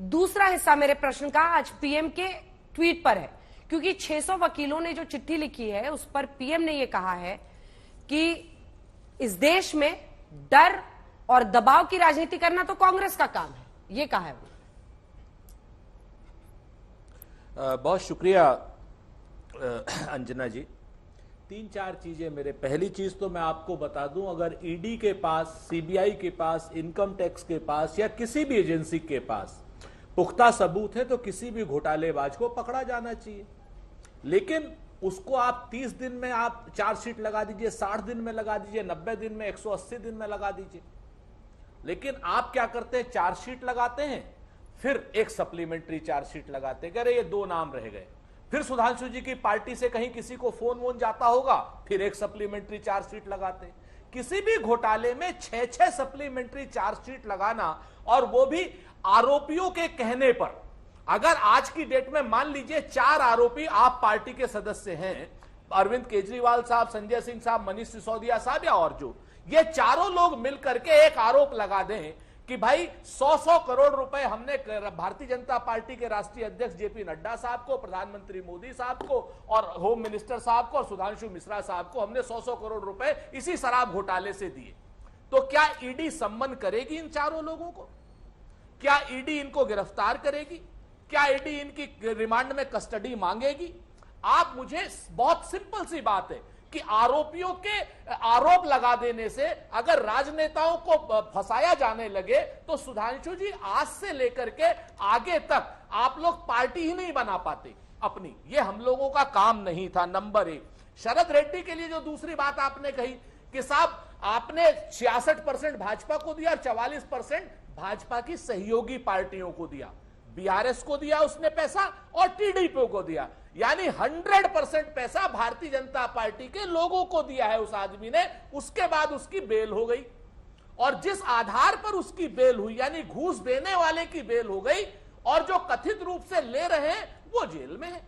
दूसरा हिस्सा मेरे प्रश्न का आज पीएम के ट्वीट पर है, क्योंकि 600 वकीलों ने जो चिट्ठी लिखी है उस पर पीएम ने यह कहा है कि इस देश में डर और दबाव की राजनीति करना तो कांग्रेस का काम है, ये कहा है।
बहुत शुक्रिया अंजना जी। 3-4 चीजें मेरे। पहली चीज तो मैं आपको बता दूं, अगर ईडी के पास, सीबीआई के पास, इनकम टैक्स के पास या किसी भी एजेंसी के पास पुख्ता सबूत है तो किसी भी घोटालेबाज को पकड़ा जाना चाहिए। लेकिन उसको आप 30 दिन में आप चार्जशीट लगा दीजिए, 60 दिन में लगा दीजिए, 90 दिन में, 180 दिन में लगा दीजिए। लेकिन आप क्या करते हैं, चार्जशीट लगाते हैं, फिर एक सप्लीमेंट्री चार्जशीट लगाते हैं, कह रहे ये 2 नाम रह गए। फिर सुधांशु जी की पार्टी से कहीं किसी को फोन वोन जाता होगा, फिर एक सप्लीमेंट्री चार्जशीट लगाते हैं। किसी भी घोटाले में 6-6 सप्लीमेंट्री चार्जशीट लगाना, और वो भी आरोपियों के कहने पर। अगर आज की डेट में मान लीजिए 4 आरोपी आप पार्टी के सदस्य हैं, अरविंद केजरीवाल साहब, संजय सिंह साहब, मनीष सिसोदिया साहब या और जो, ये चारों लोग मिलकर के एक आरोप लगा दें कि भाई 100 करोड़ रुपए हमने भारतीय जनता पार्टी के राष्ट्रीय अध्यक्ष जेपी नड्डा साहब को, प्रधानमंत्री मोदी साहब को और होम मिनिस्टर साहब को और सुधांशु मिश्रा साहब को हमने 100 करोड़ रुपए इसी शराब घोटाले से दिए, तो क्या ईडी सम्मन करेगी इन चारों लोगों को? क्या ईडी इनको गिरफ्तार करेगी? क्या ईडी इनकी रिमांड में कस्टडी मांगेगी? आप मुझे, बहुत सिंपल सी बात है कि आरोपियों के आरोप लगा देने से अगर राजनेताओं को फंसाया जाने लगे तो सुधांशु जी आज से लेकर के आगे तक आप लोग पार्टी ही नहीं बना पाते अपनी, ये हम लोगों का काम नहीं था। नंबर 1, शरद रेड्डी के लिए जो दूसरी बात आपने कही कि साहब आपने 66% भाजपा को दिया और 44% भाजपा की सहयोगी पार्टियों को दिया, बीआरएस को दिया उसने पैसा और टीडीपी को दिया, यानी 100% पैसा भारतीय जनता पार्टी के लोगों को दिया है उस आदमी ने। उसके बाद उसकी बेल हो गई और जिस आधार पर उसकी बेल हुई यानी घूस देने वाले की बेल हो गई और जो कथित रूप से ले रहे हैं वो जेल में है।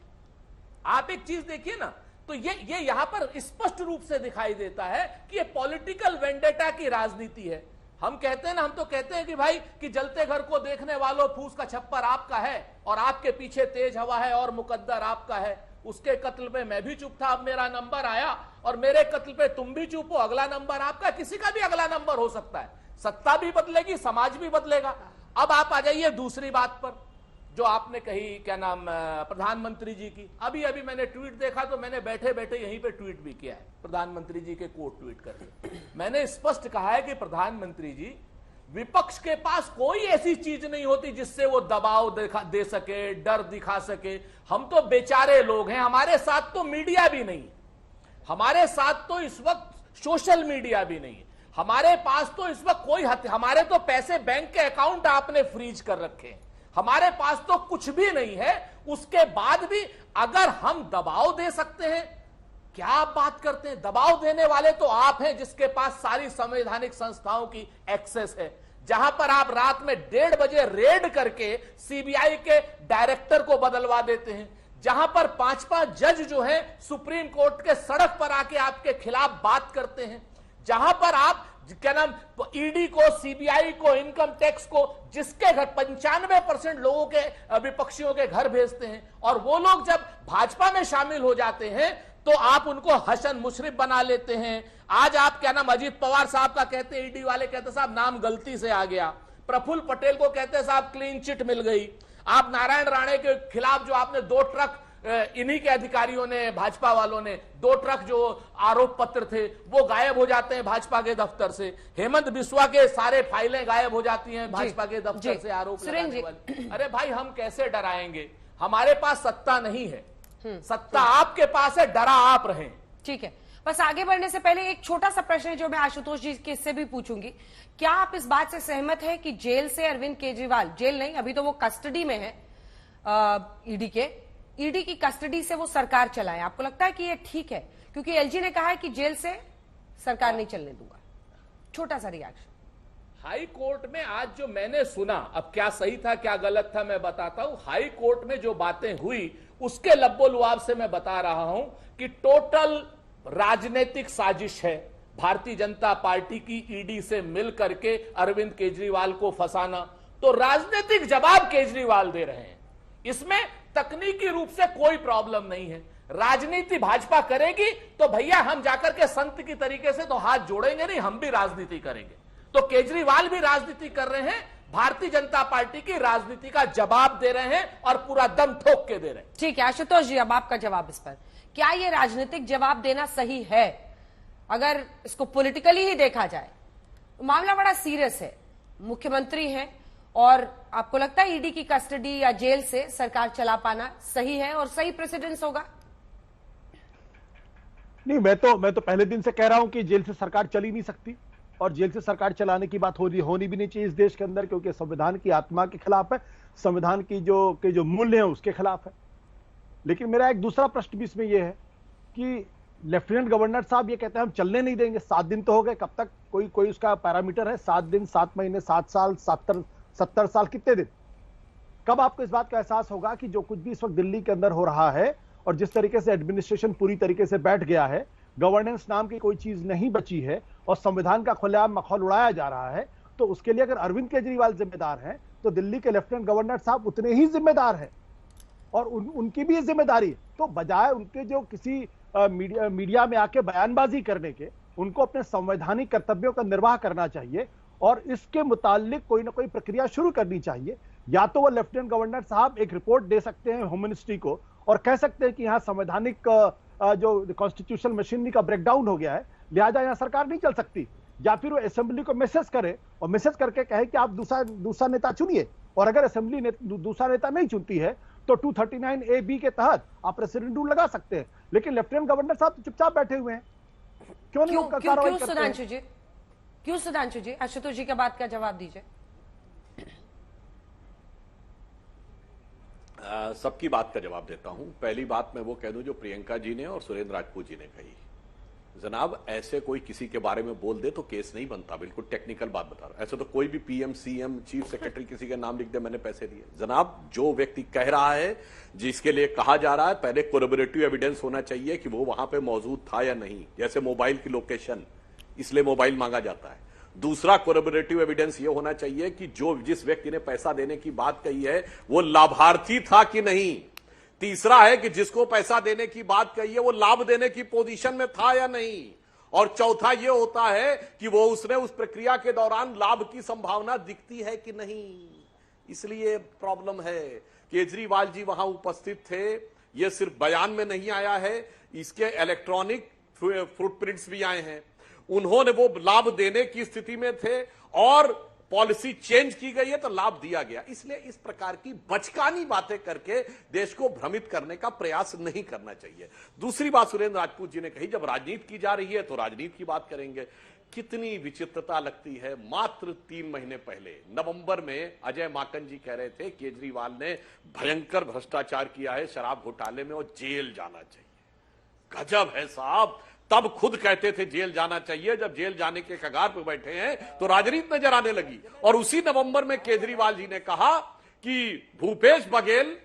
आप एक चीज देखिए ना, तो ये यहां पर स्पष्ट रूप से दिखाई देता है कि ये पॉलिटिकल वेंडेटा की राजनीति है। हम कहते हैं ना, हम तो कहते हैं कि भाई कि जलते घर को देखने वालों फूस का छप्पर आपका है और आपके पीछे तेज हवा है और मुकद्दर आपका है। उसके कत्ल पे मैं भी चुप था, अब मेरा नंबर आया और मेरे कत्ल पे तुम भी चुप हो, अगला नंबर आपका, किसी का भी अगला नंबर हो सकता है। सत्ता भी बदलेगी, समाज भी बदलेगा। अब आप आ जाइए दूसरी बात पर जो आपने कही, क्या नाम, प्रधानमंत्री जी की। अभी अभी मैंने ट्वीट देखा तो मैंने बैठे बैठे यहीं पे ट्वीट भी किया है, प्रधानमंत्री जी के कोट ट्वीट करके मैंने स्पष्ट कहा है कि प्रधानमंत्री जी, विपक्ष के पास कोई ऐसी चीज नहीं होती जिससे वो दबाव दे सके, डर दिखा सके। हम तो बेचारे लोग हैं, हमारे साथ तो मीडिया भी नहीं, हमारे साथ तो इस वक्त सोशल मीडिया भी नहीं, हमारे पास तो इस वक्त कोई हमारे तो पैसे बैंक के अकाउंट आपने फ्रीज कर रखे हैं, हमारे पास तो कुछ भी नहीं है। उसके बाद भी अगर हम दबाव दे सकते हैं, क्या आप बात करते हैं? दबाव देने वाले तो आप हैं जिसके पास सारी संवैधानिक संस्थाओं की एक्सेस है, जहां पर आप रात में 1:30 बजे रेड करके सीबीआई के डायरेक्टर को बदलवा देते हैं, जहां पर 5-5 जज जो हैं सुप्रीम कोर्ट के सड़क पर आके आपके खिलाफ बात करते हैं, जहां पर आप क्या नाम, ईडी को, सीबीआई को, इनकम टैक्स को, जिसके घर 95% लोगों के विपक्षियों के घर भेजते हैं, और वो लोग जब भाजपा में शामिल हो जाते हैं तो आप उनको हसन मुशर्रफ बना लेते हैं। आज आप क्या नाम, अजीत पवार साहब का कहते हैं, ईडी वाले कहते साहब नाम गलती से आ गया, प्रफुल्ल पटेल को कहते साहब क्लीन चिट मिल गई। आप नारायण राणे के खिलाफ जो आपने 2 ट्रक, इन्हीं के अधिकारियों ने, भाजपा वालों ने 2 ट्रक जो आरोप पत्र थे वो गायब हो जाते हैं भाजपा के दफ्तर से। हेमंत बिस्वा के सारे फाइलें गायब हो जाती हैं भाजपा के दफ्तर से आरोप लगाने वाले। अरे भाई हम कैसे डराएंगे? हमारे पास सत्ता नहीं है, सत्ता आपके पास है, डरा आप रहें।
ठीक है, बस आगे बढ़ने से पहले एक छोटा सा प्रश्न है जो मैं आशुतोष जी के से भी पूछूंगी। क्या आप इस बात से सहमत है कि जेल से अरविंद केजरीवाल, जेल नहीं अभी तो वो कस्टडी में है ईडी की कस्टडी से वो सरकार चलाए? आपको लगता है कि ये ठीक है? क्योंकि एलजी ने कहा है कि जेल से सरकार नहीं चलने दूंगा। छोटा सा रिएक्शन।
हाई कोर्ट में आज जो मैंने सुना, अब क्या सही था क्या गलत था मैं बताता हूं। हाई कोर्ट में जो बातें हुई उसके लब्बो-लुआब से मैं बता रहा हूं कि टोटल राजनीतिक साजिश है भारतीय जनता पार्टी की ईडी से मिल करके अरविंद केजरीवाल को फंसाना। तो राजनीतिक जवाब केजरीवाल दे रहे हैं, इसमें तकनीकी रूप से कोई प्रॉब्लम नहीं है। राजनीति भाजपा करेगी तो भैया हम जाकर के संत की तरीके से तो हाथ जोड़ेंगे नहीं, हम भी राजनीति करेंगे। तो केजरीवाल भी राजनीति कर रहे हैं, भारतीय जनता पार्टी की राजनीति का जवाब दे रहे हैं और पूरा दम ठोक के दे रहे हैं।
ठीक है आशुतोष जी, अब आपका जवाब इस पर, क्या ये राजनीतिक जवाब देना सही है? अगर इसको पॉलिटिकली ही देखा जाए तो मामला बड़ा सीरियस है, मुख्यमंत्री हैं और आपको लगता है ईडी की कस्टडी या जेल से सरकार चला पाना सही है और सही प्रेसिडेंस होगा?
नहीं, मैं तो पहले दिन से कह रहा हूं कि जेल से सरकार चल ही नहीं सकती और जेल से सरकार चलाने की बात होनी भी नहीं चाहिए इस देश के अंदर, क्योंकि संविधान की आत्मा के खिलाफ है, संविधान की जो मूल्य है उसके खिलाफ है। लेकिन मेरा एक दूसरा प्रश्न भी इसमें यह है कि लेफ्टिनेंट गवर्नर साहब ये कहते हैं हम चलने नहीं देंगे। 7 दिन तो हो गए, कब तक? कोई उसका पैरामीटर है? 7 दिन, 7 महीने, 7 साल, 70 साल, कितने दिन? कब आपको इस बात का एहसास होगा कि जो कुछ भी इस वक्त दिल्ली के अंदर हो रहा है और जिस तरीके से एडमिनिस्ट्रेशन पूरी तरीके से बैठ गया है, गवर्नेंस नाम की कोई चीज नहीं बची है और संविधान का खुलेआम मखौल उड़ाया जा रहा है, तो उसके लिए अगर अरविंद केजरीवाल जिम्मेदार हैं तो दिल्ली के लेफ्टिनेंट गवर्नर साहब उतने ही जिम्मेदार हैं और उनकी भी जिम्मेदारी है। तो बजाय उनके जो किसी मीडिया में आके बयानबाजी करने के, उनको अपने संवैधानिक कर्तव्यों का निर्वाह करना चाहिए और इसके मुतालिक कोई ना कोई प्रक्रिया शुरू करनी चाहिए। या तो वो लेफ्टिनेंट गवर्नर साहब एक रिपोर्ट दे सकते हैं होम मिनिस्ट्री को और कह सकते हैं कि यहाँ संवैधानिक जो कॉन्स्टिट्यूशनल मशीनरी का ब्रेकडाउन हो गया है, लिहाजा यहाँ सरकार नहीं चल सकती। या फिर वो असेंबली को मैसेज करे और मैसेज करके कहे कि आप दूसरा नेता चुनिए, और अगर असेंबली दूसरा नेता नहीं चुनती है तो 239A(b) के तहत आप प्रेसिडेंट रूल लगा सकते हैं। लेकिन लेफ्टिनेंट गवर्नर साहब तो चुपचाप बैठे हुए हैं, क्यों नहीं कार्रवाई करते?
क्यों सुधांशु जी, आशुतोष जी का बात का जवाब दीजिए।
सबकी बात का जवाब देता हूं। पहली बात मैं वो कह दूं जो प्रियंका जी ने और सुरेंद्र राजपूत जी ने कही। जनाब, ऐसे कोई किसी के बारे में बोल दे तो केस नहीं बनता, बिल्कुल टेक्निकल बात बता रहा हूं। ऐसे तो कोई भी पीएम, सीएम, चीफ सेक्रेटरी किसी का नाम लिख दे मैंने पैसे दिए। जनाब, जो व्यक्ति कह रहा है, जिसके लिए कहा जा रहा है, पहले कोरबोरेटिव एविडेंस होना चाहिए कि वो वहां पे मौजूद था या नहीं। जैसे मोबाइल की लोकेशन, इसलिए मोबाइल मांगा जाता है। दूसरा कोरबोरेटिव एविडेंस ये होना चाहिए कि जिस व्यक्ति ने पैसा देने की बात कही है वो लाभार्थी था कि नहीं। तीसरा है कि जिसको पैसा देने की बात कही है वो लाभ देने की पोजीशन में था या नहीं। और चौथा यह होता है कि वो उसने उस प्रक्रिया के दौरान लाभ की संभावना दिखती है कि नहीं। इसलिए प्रॉब्लम है। केजरीवाल जी वहां उपस्थित थे, यह सिर्फ बयान में नहीं आया है, इसके इलेक्ट्रॉनिक फुटप्रिंट्स भी आए हैं। उन्होंने वो लाभ देने की स्थिति में थे और पॉलिसी चेंज की गई है तो लाभ दिया गया। इसलिए इस प्रकार की बचकानी बातें करके देश को भ्रमित करने का प्रयास नहीं करना चाहिए। दूसरी बात सुरेंद्र राजपूत जी ने कही, जब राजनीति की जा रही है तो राजनीति की बात करेंगे। कितनी विचित्रता लगती है। मात्र 3 महीने पहले नवंबर में अजय माकन जी कह रहे थे केजरीवाल ने भयंकर भ्रष्टाचार किया है शराब घोटाले में और जेल जाना चाहिए। गजब है साहब। तब खुद कहते थे जेल जाना चाहिए, जब जेल जाने के कगार पर बैठे हैं तो राजनीति नजर आने लगी। और उसी नवंबर में केजरीवाल जी ने कहा कि भूपेश बघेल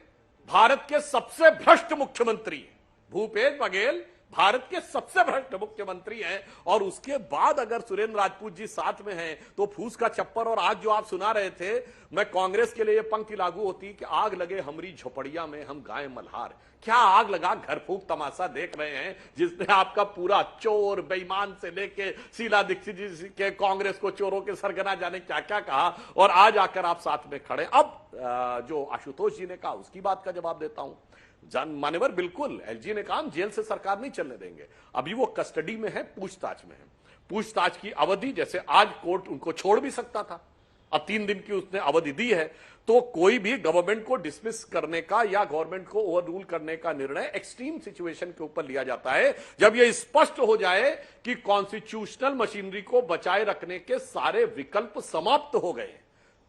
भारत के सबसे भ्रष्ट मुख्यमंत्री हैं। भूपेश बघेल भारत के सबसे भ्रष्ट मुख्यमंत्री हैं। और उसके बाद अगर सुरेंद्र राजपूत जी साथ में हैं तो फूस का चप्पर। और आज जो आप सुना रहे थे, मैं कांग्रेस के लिए यह पंक्ति लागू होती कि आग लगे हमारी झोपड़िया में हम गाय मल्हार। क्या आग लगा घर फूक तमाशा देख रहे हैं, जिसने आपका पूरा चोर बेईमान से लेके शीला दीक्षित जी के कांग्रेस को चोरों के सरगना जाने क्या क्या कहा, और आज आकर आप साथ में खड़े। अब जो आशुतोष जी ने कहा उसकी बात का जवाब देता हूं। मान्यवर, बिल्कुल एलजी ने कहा जेल से सरकार नहीं चलने देंगे। अभी वो कस्टडी में है, पूछताछ में है। पूछताछ की अवधि, जैसे आज कोर्ट उनको छोड़ भी सकता था, अब 3 दिन की उसने अवधि दी है। तो कोई भी गवर्नमेंट को डिसमिस करने का या गवर्नमेंट को ओवर रूल करने का निर्णय एक्सट्रीम सिचुएशन के ऊपर लिया जाता है, जब यह स्पष्ट हो जाए कि कॉन्स्टिट्यूशनल मशीनरी को बचाए रखने के सारे विकल्प समाप्त हो गए,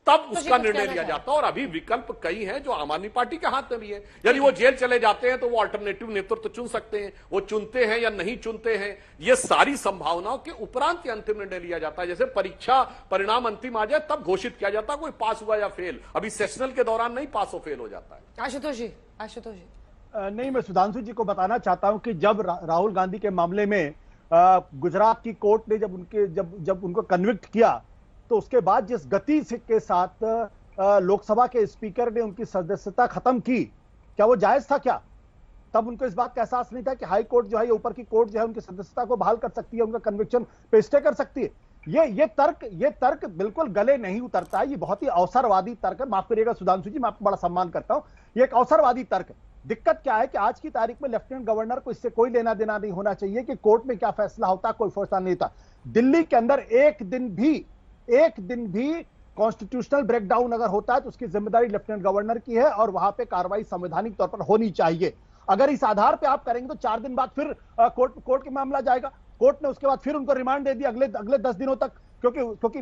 तब उसका निर्णय लिया जाता है। और अभी विकल्प कई हैं जो आम आदमी पार्टी के हाथ में भी है। यदि वो जेल चले जाते हैं तो वो अल्टरनेटिव नेतृत्व चुन सकते हैं, वो चुनते हैं या नहीं चुनते हैं, ये सारी संभावनाओं के उपरांत ही अंतिम निर्णय लिया जाता है। जैसे परीक्षा परिणाम अंतिम आ जाए तब घोषित किया जाता है कोई पास हुआ या फेल। अभी सेशनल के दौरान नहीं पास हो फेल हो जाता है।
आशुतोष जी
नहीं, मैं सुधांशु जी को बताना चाहता हूं कि जब राहुल गांधी के मामले में गुजरात की कोर्ट ने जब उनको कन्विक्ट किया तो उसके बाद जिस गति के साथ लोकसभा के स्पीकर ने उनकी सदस्यता खत्म की, क्या वो जायज था? क्या तब उनको इस बात का एहसास नहीं था कि हाई कोर्ट जो है, ऊपर की कोर्ट जो है, उनकी सदस्यता को बहाल कर सकती है, उनका कन्विक्शन पे स्टे कर सकती है? ये तर्क बिल्कुल गले नहीं उतरता है। ये बहुत ही अवसरवादी तर्क है। माफ करिएगा सुधांशु जी, मैं आपको बड़ा सम्मान करता हूं, ये एक अवसरवादी तर्क है। दिक्कत क्या है कि आज की तारीख में लेफ्टिनेंट गवर्नर को इससे कोई लेना देना नहीं होना चाहिए कि कोर्ट में क्या फैसला होता, कोई फैसला नहीं था। दिल्ली के अंदर एक दिन भी कॉन्स्टिट्यूशनल ब्रेकडाउन अगर होता है तो उसकी जिम्मेदारी लेफ्टिनेंट गवर्नर की है और वहां पे कार्रवाई संवैधानिक तौर पर होनी चाहिए। अगर इस आधार पे आप करेंगे तो 4 दिन बाद फिर कोर्ट के मामला जाएगा। कोर्ट ने उसके बाद फिर उनको रिमांड दे दिया अगले 10 दिनों तक, क्योंकि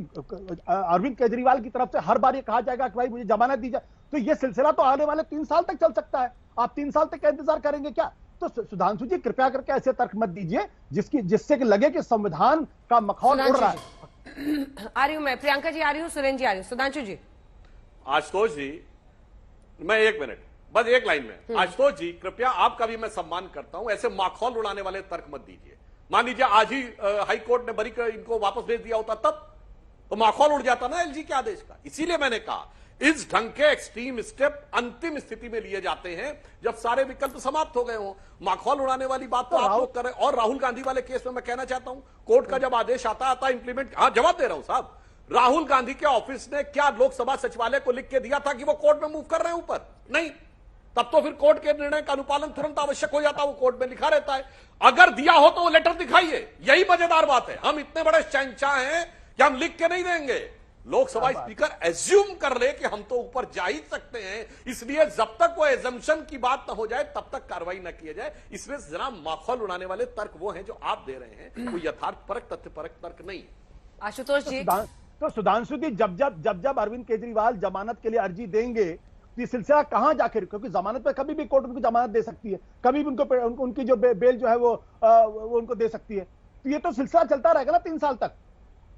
अरविंद केजरीवाल की तरफ से हर बार ये कहा जाएगा कि भाई मुझे जमानत दी जाए। तो ये सिलसिला तो आने वाले 3 साल तक चल सकता है। आप 3 साल तक का इंतजार करेंगे क्या? तो सुधांशु जी कृपया करके ऐसे तर्क मत दीजिए जिससे कि लगे कि संविधान का मखौल उड़ रहा है।
आ रही हूं मैं, प्रियंका जी आ रही हूं, सुरेंद्र जी आ रही हूं, सुधांशु जी।
आशुतोष जी, मैं 1 मिनट, बस एक लाइन में। आशुतोष जी, कृपया आपका भी मैं सम्मान करता हूं, ऐसे माखौल उड़ाने वाले तर्क मत दीजिए। मान लीजिए आज ही हाई कोर्ट ने बरी कर इनको वापस भेज दिया होता तब तो माखौल उड़ जाता ना एलजी के आदेश का। इसीलिए मैंने कहा इस ढंग के एक्सट्रीम स्टेप अंतिम स्थिति में लिए जाते हैं जब सारे विकल्प समाप्त हो गए हों। माखौल उड़ाने वाली बात तो आप लोग कर रहे हैं। और राहुल गांधी वाले केस में मैं कहना चाहता हूं, कोर्ट का जब आदेश आता इंप्लीमेंट, हाँ जवाब दे रहा हूं साहब, राहुल गांधी के ऑफिस ने क्या लोकसभा सचिवालय को लिख के दिया था कि वो कोर्ट में मूव कर रहे हैं ऊपर? नहीं, तब तो फिर कोर्ट के निर्णय का अनुपालन तुरंत आवश्यक हो जाता है, वो कोर्ट में लिखा रहता है। अगर दिया हो तो वो लेटर दिखाइए, यही मजेदार बात है। हम इतने बड़े शहंशाह हैं कि हम लिख के नहीं देंगे। लोकसभा स्पीकर एज्यूम कर ले कि हम तो ऊपर जा ही सकते हैं, इसलिए जब तक वो एजम्पशन की बात न हो जाए तब तक कार्रवाई न किया जाए। इसमें जरा माखौल उड़ाने वाले तर्क वो हैं जो आप दे रहे हैं, वो यथार्थपरक तथ्यपरक तर्क नहीं है।
आशुतोष जी,
तो सुधांशु जी, जब अरविंद केजरीवाल जमानत के लिए अर्जी देंगे तो ये सिलसिला कहां जाकर, क्योंकि जमानत पर कभी भी कोर्ट उनको जमानत दे सकती है, कभी भी उनकी जो बेल जो है वो उनको दे सकती है। तो ये तो सिलसिला चलता रहेगा ना 3 साल तक।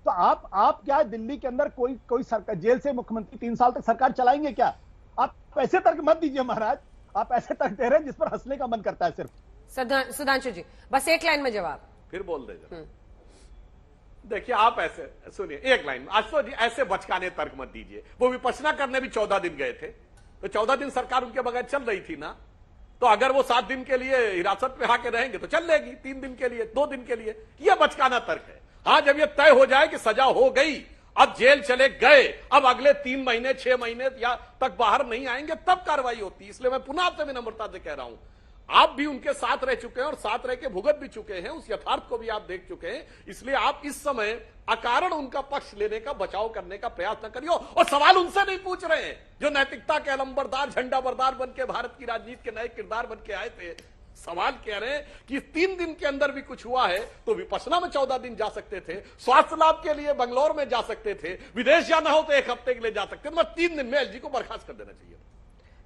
तो आप क्या दिल्ली के अंदर कोई सरकार जेल से मुख्यमंत्री 3 साल तक सरकार चलाएंगे क्या? आप ऐसे तर्क मत दीजिए महाराज, आप ऐसे तर्क दे रहे हैं जिस पर हंसने का मन करता है सिर्फ।
सुधांशु जी, बस एक लाइन में जवाब
फिर बोल दे। देखिए, आप ऐसे सुनिए, एक लाइन में आशुतोष जी, ऐसे बचकाने तर्क मत दीजिए। वो विपश्यना करने भी 14 दिन गए थे, तो 14 दिन सरकार उनके बगैर चल रही थी ना। तो अगर वो 7 दिन के लिए हिरासत में आके रहेंगे तो चल लेगी, 3 दिन के लिए, 2 दिन के लिए। यह बचकाना तर्क है। हाँ, जब ये तय हो जाए कि सजा हो गई, अब जेल चले गए, अब अगले 3 महीने 6 महीने या तक बाहर नहीं आएंगे, तब कार्रवाई होती है। इसलिए मैं पुनः आपसे विनम्रता से कह रहा हूं, आप भी उनके साथ रह चुके हैं और साथ रह के भुगत भी चुके हैं, उस यथार्थ को भी आप देख चुके हैं। इसलिए आप इस समय अकारण उनका पक्ष लेने का, बचाव करने का प्रयास न करिए। और सवाल उनसे नहीं पूछ रहे हैं जो नैतिकता के अलंबरदार, झंडा बरदार बन के भारत की राजनीति के नए किरदार बन के आए थे। सवाल कह रहे हैं कि 3 दिन के अंदर भी कुछ हुआ है तो विपश्यना में 14 दिन जा सकते थे, स्वास्थ्य लाभ के लिए बंगलौर में जा सकते थे, विदेश जाना हो तो 1 हफ्ते के लिए जा सकते थे। मतलब 3 दिन में एलजी को बर्खास्त कर देना चाहिए।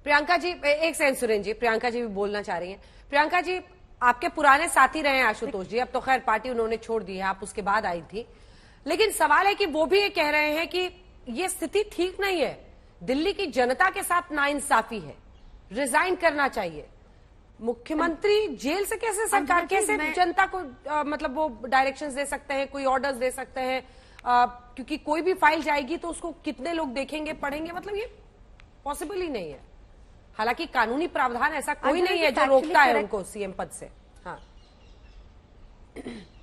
प्रियंका जी, एक सेकंड सुरेंद्र जी, प्रियंका जी भी बोलना चाह रही हैं। प्रियंका जी, आपके पुराने साथी रहे हैं आशुतोष जी, अब तो खैर पार्टी उन्होंने छोड़ दी है, आप उसके बाद आई थी। लेकिन सवाल है कि वो भी ये कह रहे हैं कि ये स्थिति ठीक नहीं है, दिल्ली की जनता के साथ नाइंसाफी है, रिजाइन करना चाहिए। मुख्यमंत्री जेल से कैसे सरकार, कैसे जनता को मतलब वो डायरेक्शंस दे सकते हैं, कोई ऑर्डर्स दे सकते हैं? क्योंकि कोई भी फाइल जाएगी तो उसको कितने लोग देखेंगे, पढ़ेंगे, मतलब ये पॉसिबल ही नहीं है। हालांकि कानूनी प्रावधान ऐसा कोई नहीं है जो रोकता है उनको सीएम पद से।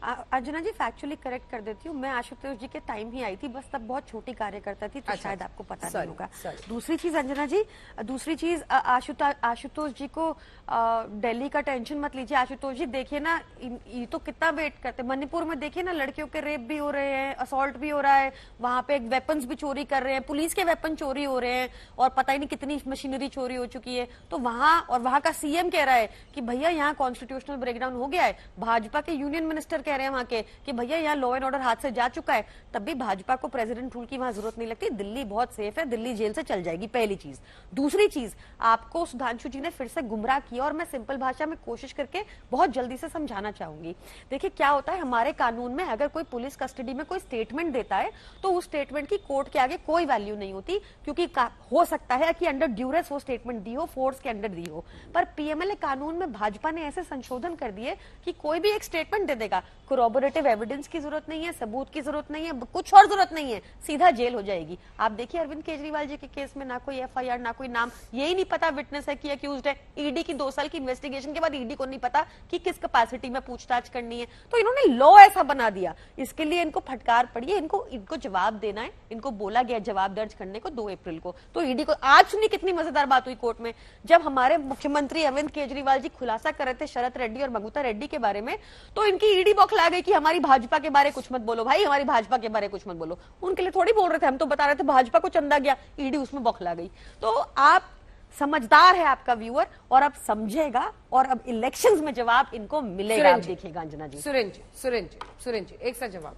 हाँ,
अर्जुना जी, फैक्चुअली करेक्ट कर देती हूँ, मैं आशुतोष जी के टाइम ही आई थी, बस तब बहुत छोटी कार्यकर्ता थी, तो शायद आपको पता नहीं होगा। दूसरी चीज अंजना जी, दूसरी चीज आशुतोष जी को दिल्ली का टेंशन मत लीजिए। आशुतोष जी देखिए ना, ये तो कितना वेट करते, मणिपुर में देखिए ना, लड़कियों के रेप भी हो रहे हैं, असॉल्ट भी हो रहा है, वहां पे वेपन्स भी चोरी कर रहे हैं, पुलिस के वेपन चोरी हो रहे हैं, और पता ही नहीं कितनी मशीनरी चोरी हो चुकी है। तो वहां का सीएम कह रहा है कि भैया यहाँ कॉन्स्टिट्यूशनल ब्रेकडाउन हो गया है। भाजपा के यूनियन मिनिस्टर कह रहे हैं वहां के कि भैया यहाँ लॉ एंड ऑर्डर हाथ से जा चुका है, तब भी भाजपा को प्रेसिडेंट रूल की वहां जरूरत नहीं लगती, दिल्ली बहुत सेफ है, दिल्ली जेल से चल जाएगी, पहली चीज। दूसरी चीज, आपको सुधांशु जी ने फिर से गुमराह किया, और मैं सिंपल भाषा में कोशिश करके बहुत जल्दी से समझाना चाहूंगी। देखिए क्या होता है, हमारे कानून में अगर कोई पुलिस कस्टडी में कोई स्टेटमेंट देता है तो उस स्टेटमेंट की कोर्ट के आगे कोई वैल्यू नहीं होती, क्योंकि हो सकता है कि अंडर ड्यूरेस वो स्टेटमेंट दी हो, फोर्स के अंडर दी हो। पर पीएमएलए कानून में भाजपा ने ऐसे संशोधन कर दिए कि कोई भी एक स्टेटमेंट दे देगा, कोरोबोरेटिव एविडेंस की जरूरत नहीं है, सबूत की जरूरत नहीं है, कुछ और जरूरत नहीं है, सीधा जेल हो जाएगी। आप देखिए अरविंद केजरीवाल जी के केस में ना कोई एफआईआर, ना कोई नाम, यही नहीं पता विटनेस है कि अक्यूज्ड है। ईडी की 2 साल की इन्वेस्टिगेशन के बाद ईडी को नहीं पता कि किस कैपेसिटी में पूछताछ करनी है। तो इन्होंने लॉ ऐसा बना दिया, इसके लिए इनको फटकार पड़ी है, इनको जवाब देना है। इनको बोला गया जवाब दर्ज करने को 2 अप्रैल को। तो ईडी को आज सुनिए कितनी मजेदार बात हुई कोर्ट में, जब हमारे मुख्यमंत्री अरविंद केजरीवाल जी खुलासा कर रहे थे शरद रेड्डी और ममता रेड्डी के बारे में, तो इनकी ईडी बौखला गई कि हमारी भाजपा के बारे कुछ मत बोलो भाई, हमारी भाजपा के बारे कुछ मत बोलो। उनके लिए थोड़ी बोल रहे थे, हम तो बता रहे थे भाजपा को चंदा गया, ईडी उसमें बौखला गई। तो आप समझदार है आपका व्यूअर, और अब समझेगा, और अब इलेक्शंस में जवाब इनको मिलेगा, आप देखिएगा अंजना जी।
सुरेंद्र जी एक सा जवाब।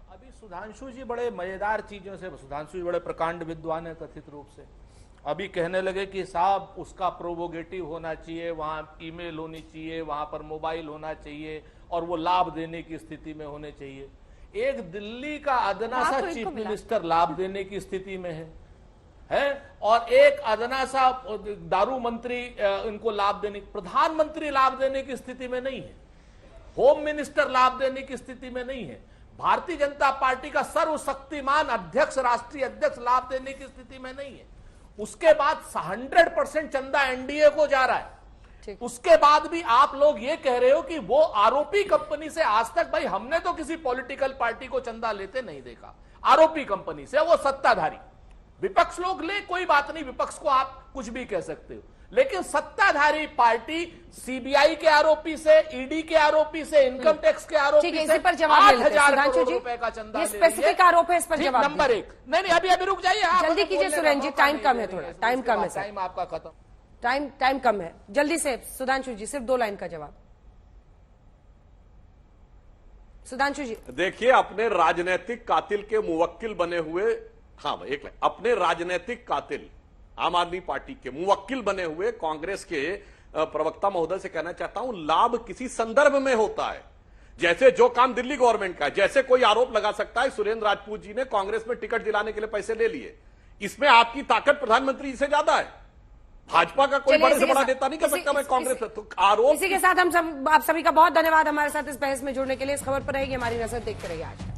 अभी सुधांशु जी बड़े मजेदार चीजों से, सुधांशु जी बड़े प्रकांड विद्वान है कथित रूप से, अभी कहने लगे कि साहब उसका प्रोवोगेटिव होना चाहिए, वहां ईमेल होनी चाहिए, वहां पर मोबाइल होना चाहिए, और वो लाभ देने की स्थिति में होने चाहिए। एक दिल्ली का अदना सा चीफ मिनिस्टर लाभ देने की स्थिति में है, और एक अदना सा दारू मंत्री इनको लाभ देने, प्रधानमंत्री लाभ देने की स्थिति में नहीं है, होम मिनिस्टर लाभ देने की स्थिति में नहीं है, भारतीय जनता पार्टी का सर्वशक्तिमान अध्यक्ष, राष्ट्रीय अध्यक्ष लाभ देने की स्थिति में नहीं है। उसके बाद 100% चंदा एनडीए को जा रहा है। उसके बाद भी आप लोग ये कह रहे हो कि वो आरोपी कंपनी से, आज तक भाई हमने तो किसी पॉलिटिकल पार्टी को चंदा लेते नहीं देखा, आरोपी कंपनी से, वो सत्ताधारी, विपक्ष लोग ले, कोई बात नहीं, विपक्ष को आप कुछ भी कह सकते हो, लेकिन सत्ताधारी पार्टी सीबीआई के आरोपी से, ईडी के आरोपी से, इनकम टैक्स के आरोपी से
इसी पर जवाब ले लेते हैं
8,000
सुधांशु
करोड़
जी।
रुपए का चंदा
ये
ले रही
स्पेसिफिक आरोप है, इस पर
ठीक,
जवाब
नंबर
दीजिए।
1। नहीं अभी रुक जाइए, आप
जल्दी कीजिए सुरेंद्र जी, टाइम कम है, थोड़ा टाइम कम है सर,
टाइम आपका खत्म,
टाइम कम है, जल्दी से सुधांशु जी सिर्फ 2 लाइन का जवाब। सुधांशु जी
देखिए, अपने राजनीतिक कातिल के मुवक्किल बने हुए, हाँ एक लाइन, अपने राजनीतिक कातिल आम आदमी पार्टी के मुवक्किल बने हुए कांग्रेस के प्रवक्ता महोदय से कहना चाहता हूं, लाभ किसी संदर्भ में होता है। जैसे जो काम दिल्ली गवर्नमेंट का है, जैसे कोई आरोप लगा सकता है सुरेंद्र राजपूत जी ने कांग्रेस में टिकट दिलाने के लिए पैसे ले लिए, इसमें आपकी ताकत प्रधानमंत्री से ज्यादा है। भाजपा का कोई बड़े से बड़ा नेता नहीं कर सकता मैं कांग्रेस से, तो आरोप
इसी के साथ आप सभी का बहुत धन्यवाद हमारे साथ इस बहस में जुड़ने के लिए। इस खबर पर रहेगी हमारी नजर, देखते रहिए आज।